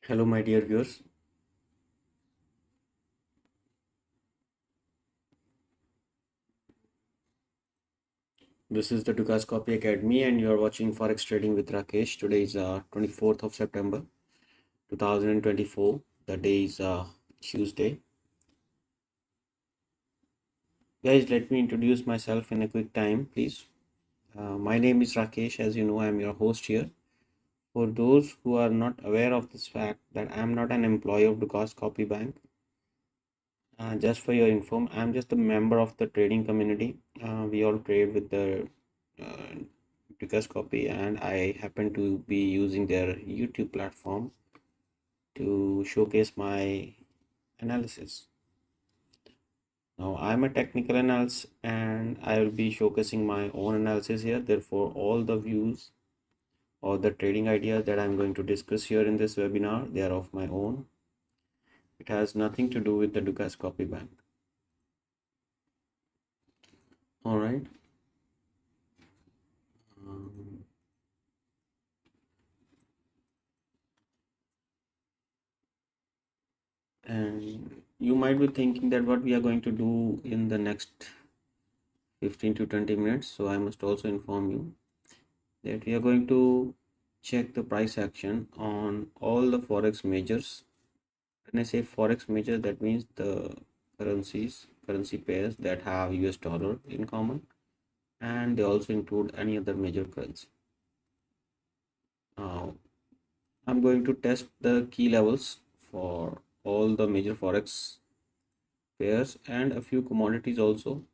Hello, my dear viewers. This is the Dukas Copy Academy, and you are watching Forex Trading with Rakesh. Today is 24th of September 2024. The day is Tuesday. Guys, let me introduce myself in a quick time, please. My name is Rakesh. As you know, I am your host here. For those who are not aware of this fact that I am not an employee of Dukas Copy Bank, just for your info, I am just a member of the trading community. We all trade with the uh, Dukas Copy, and I happen to be using their YouTube platform to showcase my analysis. Now, I'm a technical analyst and I will be showcasing my own analysis here. Therefore, all the views or the trading ideas that I'm going to discuss here in this webinar, they are of my own. It has nothing to do with the Dukas Copy Bank. All right. Um, and you might be thinking that what we are going to do in the next 15 to 20 minutes. So I must also inform you that we are going to check the price action on all the forex majors. When I say forex major, that means the currency pairs that have US dollar in common, and they also include any other major currency. Now I'm going to test the key levels for all the major forex pairs and a few commodities also.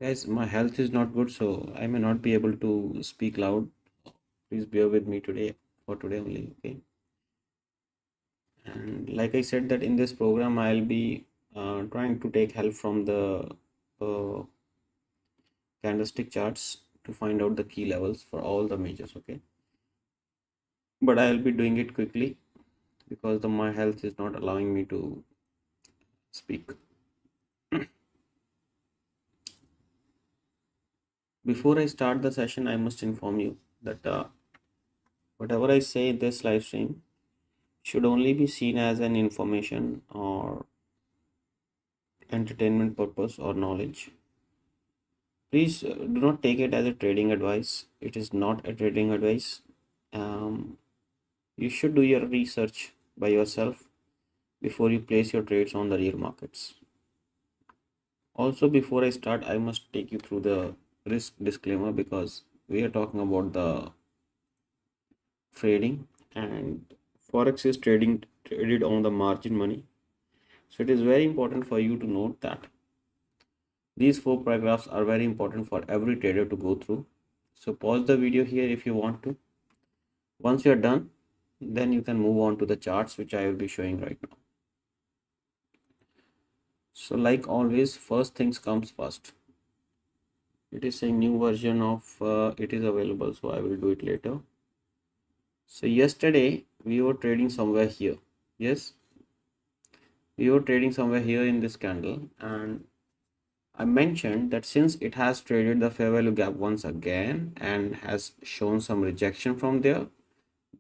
Guys, my health is not good, so I may not be able to speak loud. Please bear with me today, for today only, okay? And like I said that in this program I'll be trying to take help from the uh, candlestick charts to find out the key levels for all the majors, okay? But I'll be doing it quickly because my health is not allowing me to speak. Before I start the session, I must inform you that whatever I say in this live stream should only be seen as an information or entertainment purpose or knowledge. Please do not take it as a trading advice. It is not a trading advice. You should do your research by yourself before you place your trades on the real markets. Also, before I start, I must take you through the risk disclaimer because we are talking about the trading, and forex is traded on the margin money. So it is very important for you to note that these four paragraphs are very important for every trader to go through. So pause the video here if you want to. Once you're done, then you can move on to the charts which I will be showing right now. So like always, first things comes first. It is a new version of it is available, so I will do it later. So yesterday we were trading somewhere here. Yes, we were trading somewhere here in this candle, and I mentioned that since it has traded the fair value gap once again and has shown some rejection from there,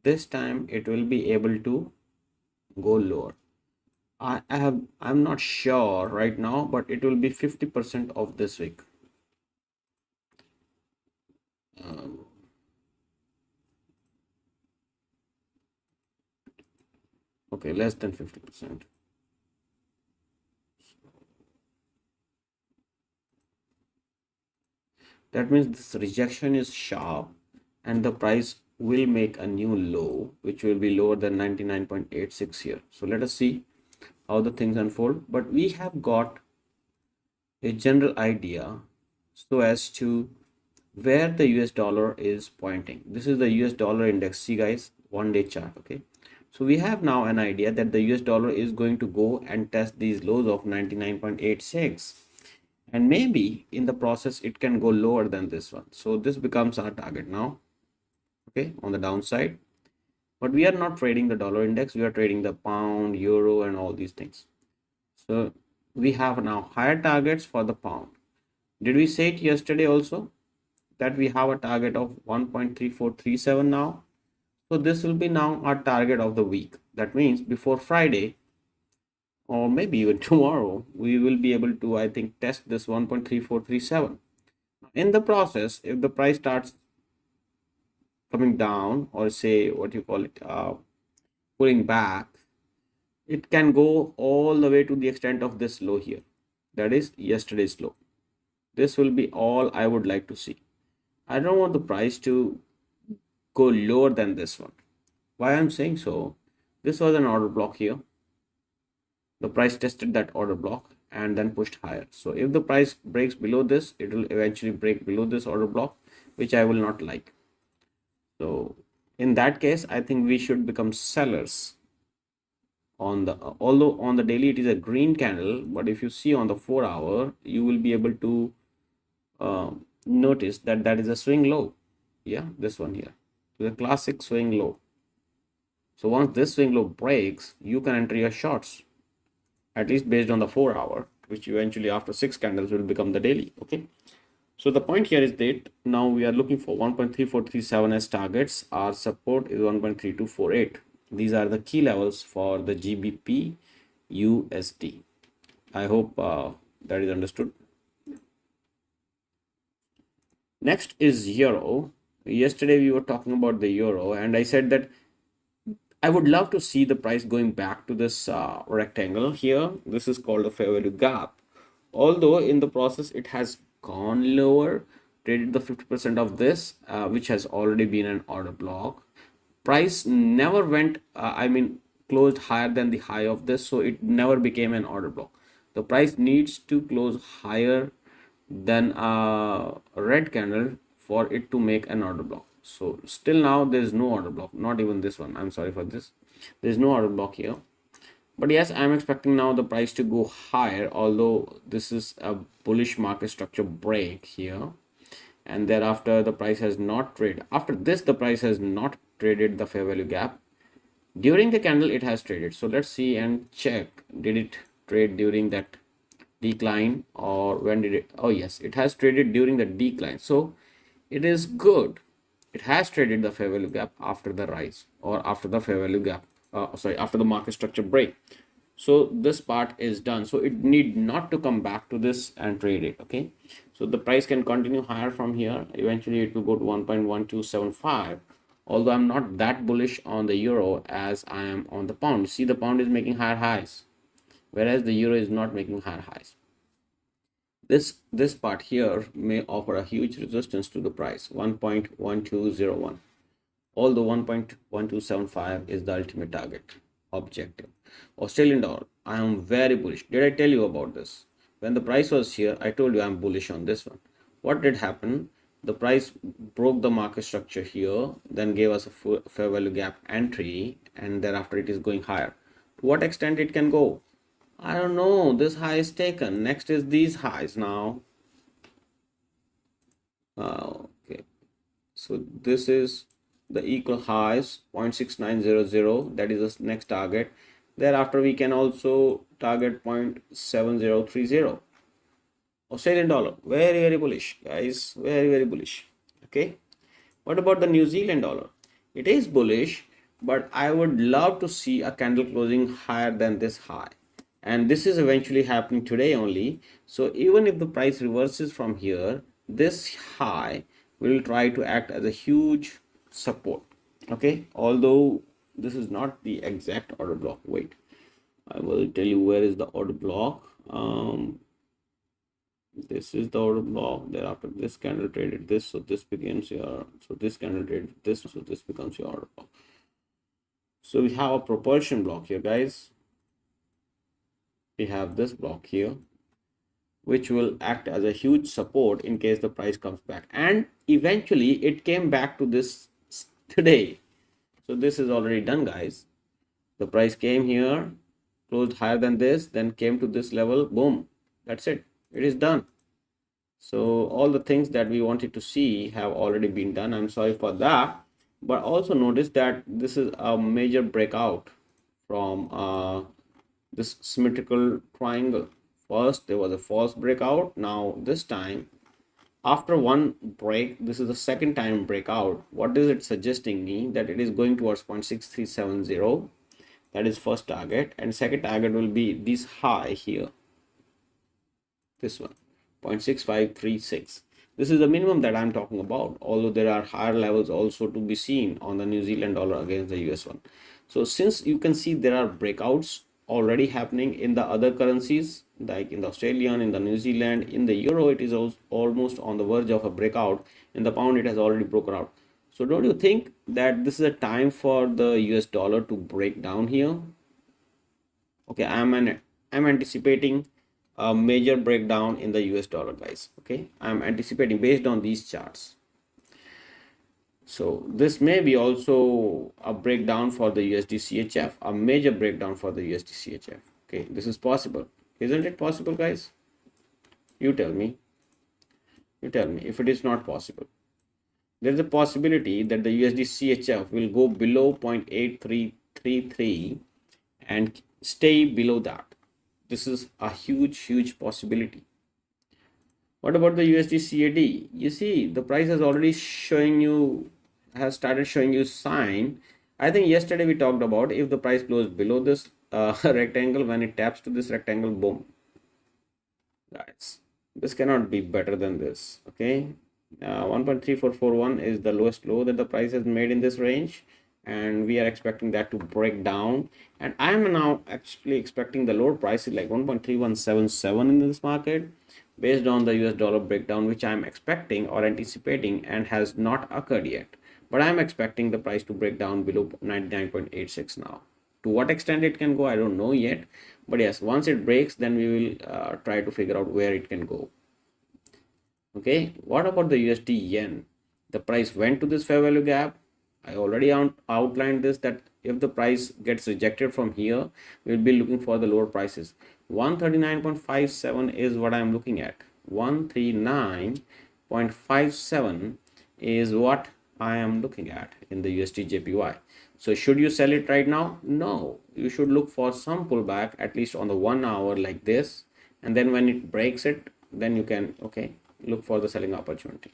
this time it will be able to go lower. I'm not sure right now, but it will be 50% of this week. Um, okay, less than 50%. That means this rejection is sharp and the price will make a new low, which will be lower than 99.86 here. So let us see how the things unfold. But we have got a general idea so as to where the US dollar is pointing. This is the US dollar index. See guys, 1-day chart. Okay, so we have now an idea that the US dollar is going to go and test these lows of 99.86, and maybe in the process it can go lower than this one. So this becomes our target now, okay, on the downside. But we are not trading the dollar index, we are trading the pound, euro, and all these things. So we have now higher targets for the pound. Did we say it yesterday also that we have a target of 1.3437 now? So this will be now our target of the week. That means before Friday or maybe even tomorrow, we will be able to, I think, test this 1.3437. In the process, if the price starts coming down, or say what you call it, pulling back, it can go all the way to the extent of this low here. That is yesterday's low. This will be all I would like to see. I don't want the price to go lower than this one. Why I'm saying so? This was an order block here. The price tested that order block and then pushed higher. So if the price breaks below this, it will eventually break below this order block, which I will not like. So in that case, I think we should become sellers on the, although on the daily it is a green candle, but if you see on the 4 hour, you will be able to notice that that is a swing low. Yeah, this one here, the classic swing low. So once this swing low breaks, you can enter your shorts, at least based on the 4 hour, which eventually after 6 candles will become the daily. Okay, so the point here is that now we are looking for 1.3437 as targets. Our support is 1.3248. These are the key levels for the GBP USD. I hope that is understood. Next is euro. Yesterday we were talking about the euro, and I said that I would love to see the price going back to this rectangle here. This is called the fair value gap. Although in the process it has gone lower, traded the 50% of this, which has already been an order block. Price never went, closed higher than the high of this, so it never became an order block. The price needs to close higher than a red candle for it to make an order block. So still now there is no order block, not even this one. I'm sorry for this. There is no order block here. But yes, I'm expecting now the price to go higher, although this is a bullish market structure break here. And thereafter the price has not traded. After this, the price has not traded the fair value gap. During the candle, it has traded. So let's see and check. Did it trade during that decline, or when did it? Oh yes, it has traded during the decline. So it is good. It has traded the fair value gap after the rise, or after the fair value gap, after the market structure break. So this part is done, so it need not to come back to this and trade it. Okay, so the price can continue higher from here. Eventually it will go to 1.1275, although I'm not that bullish on the euro as I am on the pound. See, the pound is making higher highs, whereas the euro is not making higher highs. This part here may offer a huge resistance to the price, 1.1201, although 1.1275 is the ultimate target objective. Australian dollar, I am very bullish. Did I tell you about this? When the price was here, I told you I'm bullish on this one. What did happen? The price broke the market structure here, then gave us a fair value gap entry, and thereafter it is going higher. To what extent it can go? I don't know. This high is taken. Next is these highs now. Okay. So this is the equal highs, 0.6900. That is the next target. Thereafter, we can also target 0.7030. Australian dollar, very, very bullish, guys. Very, very bullish. Okay. What about the New Zealand dollar? It is bullish, but I would love to see a candle closing higher than this high. And this is eventually happening today only. So even if the price reverses from here, this high will try to act as a huge support. Okay, although this is not the exact order block. Wait, I will tell you where is the order block. This is the order block. Thereafter this candle traded this, so this becomes your, so this candle traded this, so this becomes your order block. So we have a propulsion block here, guys. We have this block here, which will act as a huge support in case the price comes back, and eventually it came back to this today. So this is already done, guys. The price came here, closed higher than this, then came to this level, boom, that's it, it is done. So all the things that we wanted to see have already been done. I'm sorry for that, but also notice that this is a major breakout from this symmetrical triangle. First there was a false breakout, now this time after one break, this is the second time breakout. What is it suggesting me? That it is going towards 0.6370. That is first target, and second target will be this high here, this one, 0.6536. This is the minimum that I'm talking about, although there are higher levels also to be seen on the New Zealand dollar against the US one. So since you can see there are breakouts already happening in the other currencies, like in the Australian, in the New Zealand, in the euro, it is almost on the verge of a breakout. In the pound, it has already broken out. So don't you think that this is a time for the US dollar to break down here? Okay, I'm anticipating a major breakdown in the US dollar, guys. Okay, I'm anticipating based on these charts. So this may be also a breakdown for the USD CHF, a major breakdown for the USD CHF. Okay, this is possible. Isn't it possible, guys? You tell me. You tell me if it is not possible. There is a possibility that the USD CHF will go below 0.8333 and stay below that. This is a huge possibility. What about the USD CAD? You see, the price has already showing you, has started showing you sign. I think yesterday we talked about if the price goes below this rectangle, when it taps to this rectangle, boom. Guys, this cannot be better than this. Okay, 1.3441 is the lowest low that the price has made in this range, and we are expecting that to break down. And I am now actually expecting the lower price is like 1.3177 in this market, based on the US dollar breakdown, which I am expecting or anticipating and has not occurred yet. But I am expecting the price to break down below 99.86 now. To what extent it can go, I don't know yet. But yes, once it breaks, then we will try to figure out where it can go. Okay, what about the USD yen? The price went to this fair value gap. I already outlined this, that if the price gets rejected from here, we'll be looking for the lower prices. 139.57 is what I'm looking at. 139.57 is what I am looking at in the USD JPY. So should you sell it right now? No, you should look for some pullback at least on the 1 hour like this, and then when it breaks it, then you can, okay, look for the selling opportunity.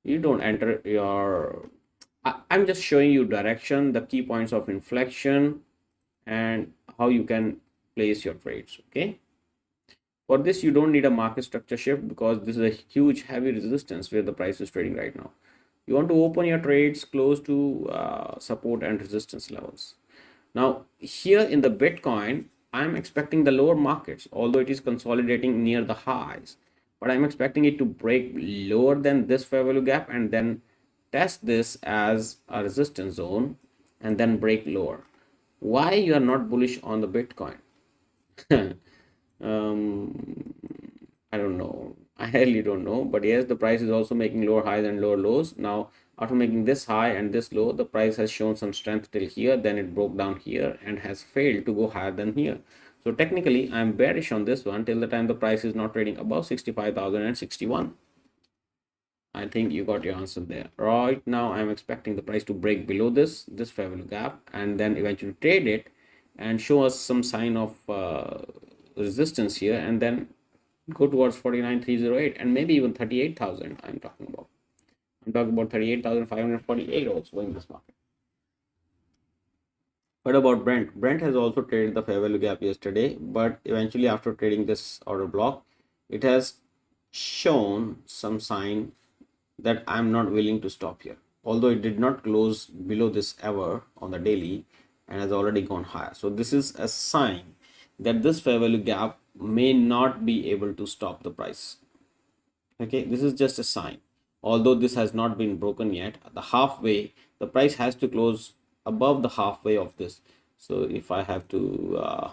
You don't enter your, I'm just showing you direction, the key points of inflection, and how you can place your trades. Okay, for this you don't need a market structure shift, because this is a huge heavy resistance where the price is trading right now. You want to open your trades close to support and resistance levels. Now here in the Bitcoin, I'm expecting the lower markets, although it is consolidating near the highs, but I'm expecting it to break lower than this fair value gap and then test this as a resistance zone and then break lower. Why you are not bullish on the Bitcoin? um, I don't know. I really don't know. But yes, the price is also making lower highs and lower lows. Now, after making this high and this low, the price has shown some strength till here. Then it broke down here and has failed to go higher than here. So technically, I'm bearish on this one till the time the price is not trading above 65,061. I think you got your answer there. Right now, I'm expecting the price to break below this fair value gap and then eventually trade it and show us some sign of resistance here, and then go towards 49,308 and maybe even 38,000. I'm talking about 38,548 also in this market. What about Brent? Brent has also traded the fair value gap yesterday, but eventually after trading this order block, it has shown some sign that I'm not willing to stop here. Although it did not close below this ever on the daily and has already gone higher. So this is a sign that this fair value gap may not be able to stop the price. Okay, this is just a sign. Although this has not been broken yet, the halfway, the price has to close above the halfway of this. So if I have to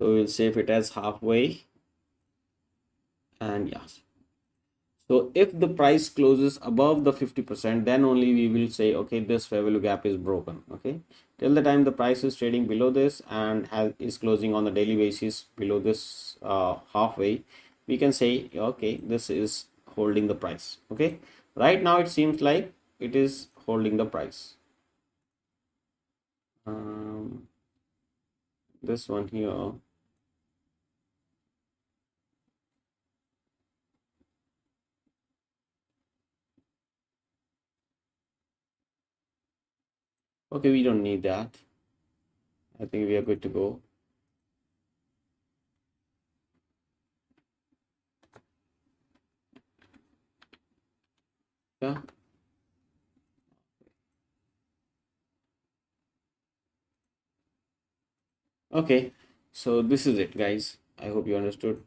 so we'll say if it has halfway, and yes, So if the price closes above the 50%, then only we will say, okay, this fair value gap is broken. Okay. Till the time the price is trading below this and is closing on the daily basis below this halfway, we can say, okay, this is holding the price. Okay. Right now it seems like it is holding the price. This one here. Okay, we don't need that. I think we are good to go. Yeah. Okay. So this is it, guys. I hope you understood.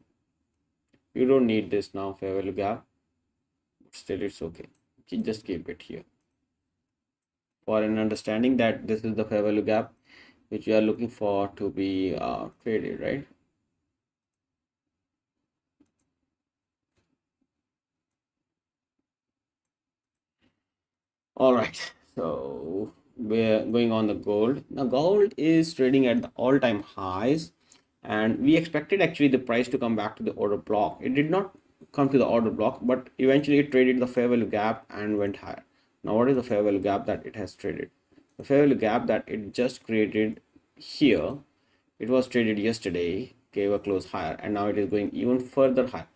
You don't need this now, fair value gap. Still, it's okay. Just keep it here for an understanding that this is the fair value gap which we are looking for to be traded, right? All right, so we're going on the gold. Now, gold is trading at the all-time highs, and we expected actually the price to come back to the order block. It did not come to the order block, but eventually it traded the fair value gap and went higher. Now, what is the fair value gap that it has traded? The fair value gap that it just created here, it was traded yesterday, gave a close higher, and now it is going even further higher.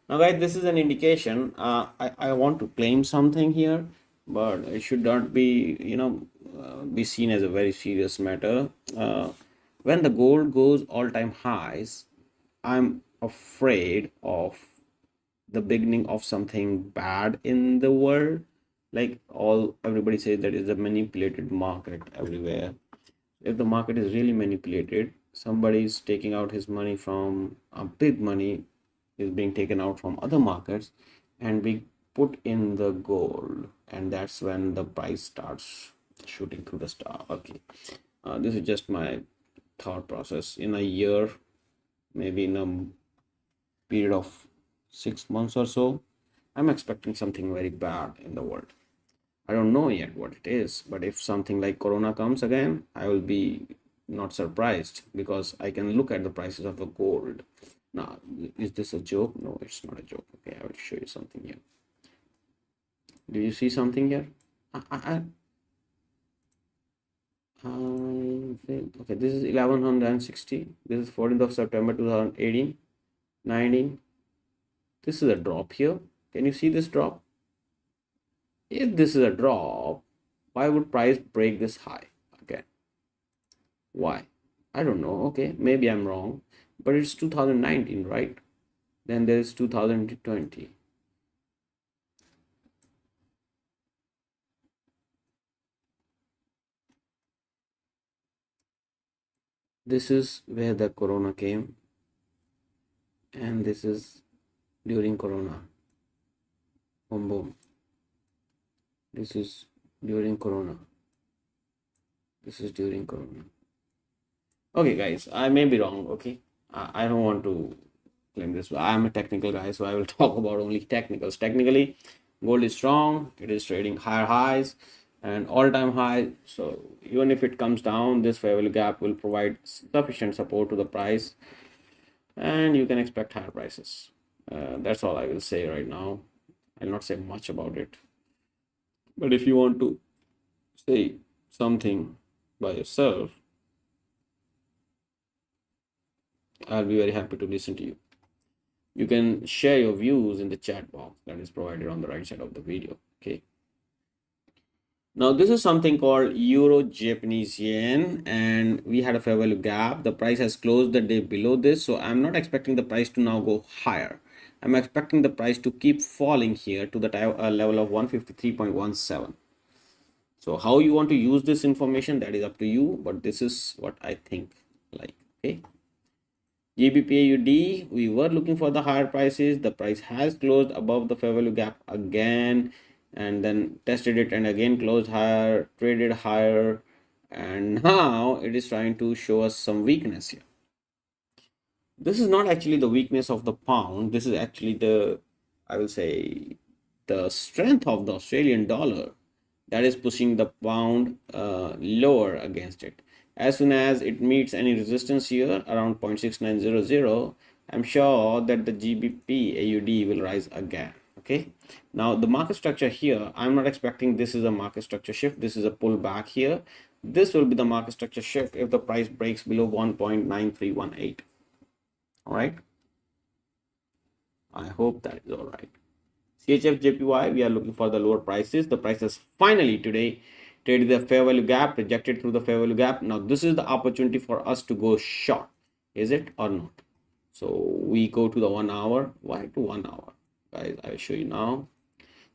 Now, guys, this is an indication. I want to claim something here, but it should not be, be seen as a very serious matter. When the gold goes all-time highs, I'm afraid of the beginning of something bad in the world. Like all everybody says that is a manipulated market everywhere. If the market is really manipulated, somebody is taking out his money from a big money is being taken out from other markets and be put in the gold, and that's when the price starts shooting through the star. Okay, this is just my thought process. In a year, maybe in a period of 6 months or so, I'm expecting something very bad in the world. I don't know yet what it is, but if something like Corona comes again, I will be not surprised because I can look at the prices of the gold. Now, is this a joke? No, it's not a joke. Okay, I will show you something here. Do you see something here? Okay, this is 1160. This is 14th of September 2018, 19. This is a drop here. Can you see this drop? If this is a drop, why would price break this high again? Why? I don't know. Okay, maybe I'm wrong, but it's 2019, right? Then there is 2020. This is where the corona came, and this is during corona. Boom, boom. This is during corona. This is during corona. Okay, guys, I may be wrong. Okay, I don't want to claim this. I'm a technical guy, so I will talk about only technicals. Technically, gold is strong. It is trading higher highs and all-time high. So even if it comes down, this fair value gap will provide sufficient support to the price, and you can expect higher prices. That's all I will say right now. I'll not say much about it. But if you want to say something by yourself, I'll be very happy to listen to you. You can share your views in the chat box that is provided on the right side of the video. Okay. Now this is something called Euro Japanese Yen, and we had a fair value gap. The price has closed the day below this, so I'm not expecting the price to now go higher. I'm expecting the price to keep falling here to the level of 153.17. So how you want to use this information, that is up to you, but this is what I think. Like, okay. GBPAUD, we were looking for the higher prices. The price has closed above the fair value gap again, and then tested it and again closed higher, traded higher, and now it is trying to show us some weakness here. This is not actually the weakness of the pound. This is actually the I will say, the strength of the Australian dollar that is pushing the pound lower against it. As soon as it meets any resistance here around 0.6900, I'm sure that the GBP AUD will rise again. Okay, now the market structure here, I'm not expecting this is a market structure shift. This is a pullback here. This will be the market structure shift if the price breaks below 1.9318. All right, I hope that is all right. CHF we are looking for the lower prices. The prices finally today traded the fair value gap, rejected through the fair value gap. Now this is the opportunity for us to go short. Is it or not? So we go to the 1 hour. Why to 1 hour? Guys, I'll show you now.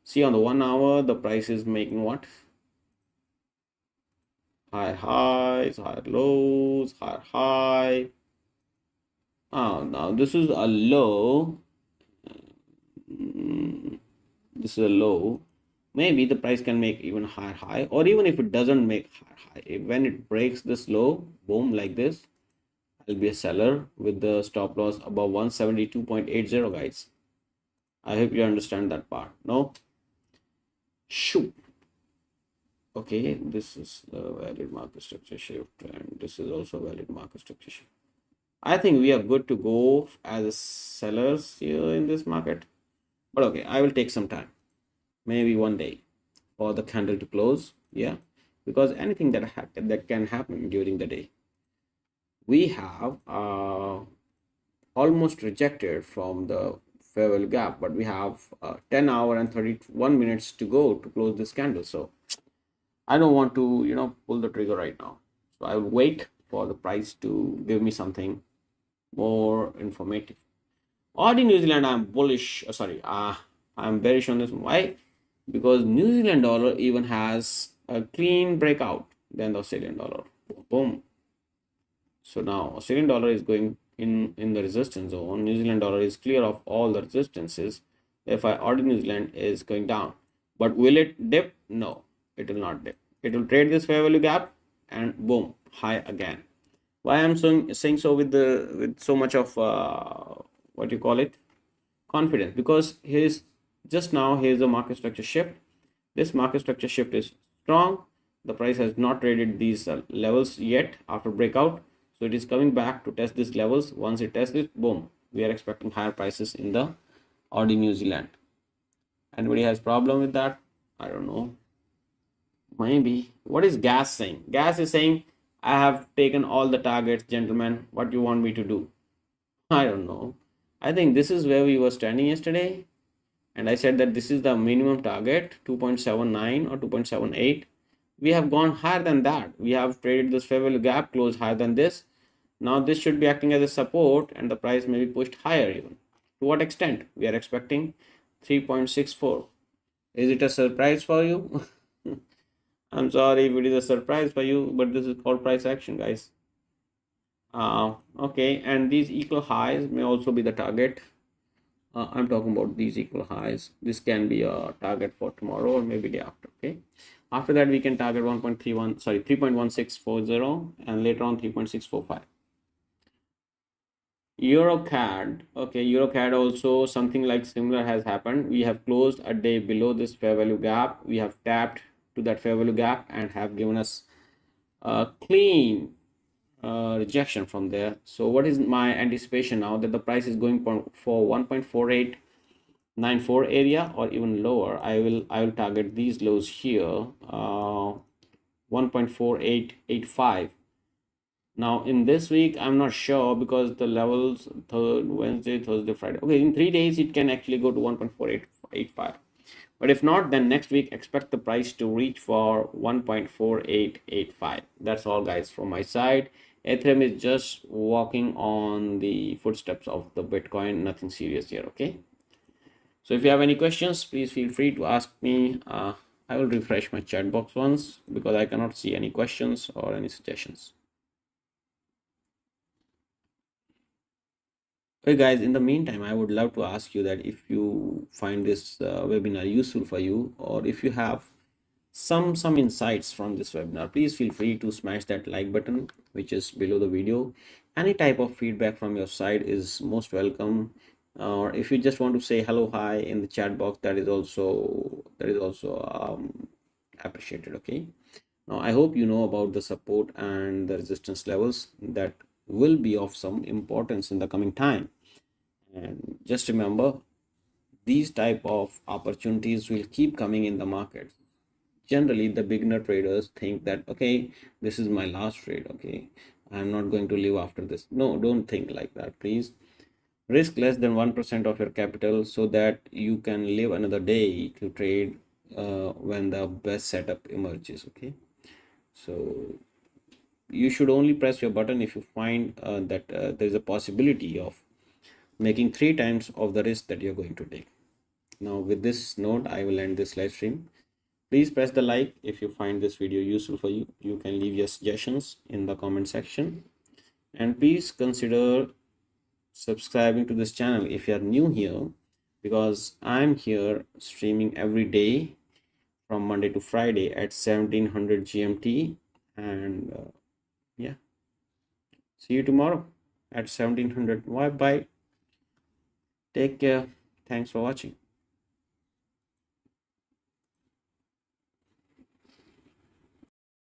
See, on the 1 hour, the price is making what? Higher highs, higher lows, higher high. Oh, now this is a low. This is a low. Maybe the price can make even higher high, or even if it doesn't make higher high, when it breaks this low, boom, like this, I'll be a seller with the stop loss above 172.80, guys. I hope you understand that part. No? Shoot. Okay, this is a valid market structure shift, and this is also a valid market structure shift. I think we are good to go as sellers here in this market. But okay, I will take some time, maybe one day, for the candle to close. Yeah, because anything that can happen during the day. We have almost rejected from the fair value gap, but we have 10 hour and 31 minutes to go to close this candle. So I don't want to, pull the trigger right now. So I will wait for the price to give me something more informative. Odd in New Zealand, I'm bullish. Sorry, I'm bearish on this. Why? Because New Zealand dollar even has a clean breakout than the Australian dollar. Boom. So now Australian dollar is going in the resistance zone. New Zealand dollar is clear of all the resistances. Therefore, odd in New Zealand is going down. But will it dip? No, it will not dip. It will trade this fair value gap and boom, high again. Why I'm saying so with so much of what you call it, confidence? Because here's a market structure shift. This market structure shift is strong. The price has not traded these levels yet after breakout, so it is coming back to test these levels. Once it tests it, boom, we are expecting higher prices in the Aussie New Zealand. Anybody has problem with that? I don't know. Maybe. What is gas saying? Gas is saying, I have taken all the targets, gentlemen. What do you want me to do? I don't know. I think this is where we were standing yesterday. And I said that this is the minimum target, 2.79 or 2.78. We have gone higher than that. We have traded this fair value gap, close higher than this. Now this should be acting as a support and the price may be pushed higher even. To what extent? We are expecting 3.64. Is it a surprise for you? I'm sorry if it is a surprise for you, but this is called price action, guys. Okay, and these equal highs may also be the target. I'm talking about these equal highs. This can be a target for tomorrow or maybe day after. Okay, after that we can target 3.1640 and later on 3.645. EuroCAD. Okay, EuroCAD also something like similar has happened. We have closed a day below this fair value gap. We have tapped to that fair value gap and have given us a clean rejection from there. So what is my anticipation now? That the price is going for 1.4894 area or even lower. I will target these lows here, 1.4885. now in this week I'm not sure because the levels Wednesday, Thursday, Friday. Okay, in 3 days it can actually go to 1.4885. But if not, then next week expect the price to reach for 1.4885. That's all, guys, from my side. Ethereum is just walking on the footsteps of the Bitcoin. Nothing serious here. Okay. So if you have any questions, please feel free to ask me. I will refresh my chat box once because I cannot see any questions or any suggestions. Okay, guys, in the meantime, I would love to ask you that if you find this webinar useful for you, or if you have some insights from this webinar, please feel free to smash that like button, which is below the video. Any type of feedback from your side is most welcome. or if you just want to say hello, hi in the chat box, that is also appreciated. Okay, now I hope you know about the support and the resistance levels that will be of some importance in the coming time. And just remember, these type of opportunities will keep coming in the market. Generally, the beginner traders think that, okay, this is my last trade, okay, I'm not going to live after this. No, don't think like that, please. Risk less than 1% of your capital so that you can live another day to trade when the best setup emerges. Okay, so you should only press your button if you find that there is a possibility of making 3 times of the risk that you're going to take. Now, with this note, I will end this live stream. Please press the like if you find this video useful for you. You can leave your suggestions in the comment section. And please consider subscribing to this channel if you are new here, because I'm here streaming every day from Monday to Friday at 1700 GMT. And yeah, see you tomorrow at 1700. Bye bye. Take care. Thanks for watching.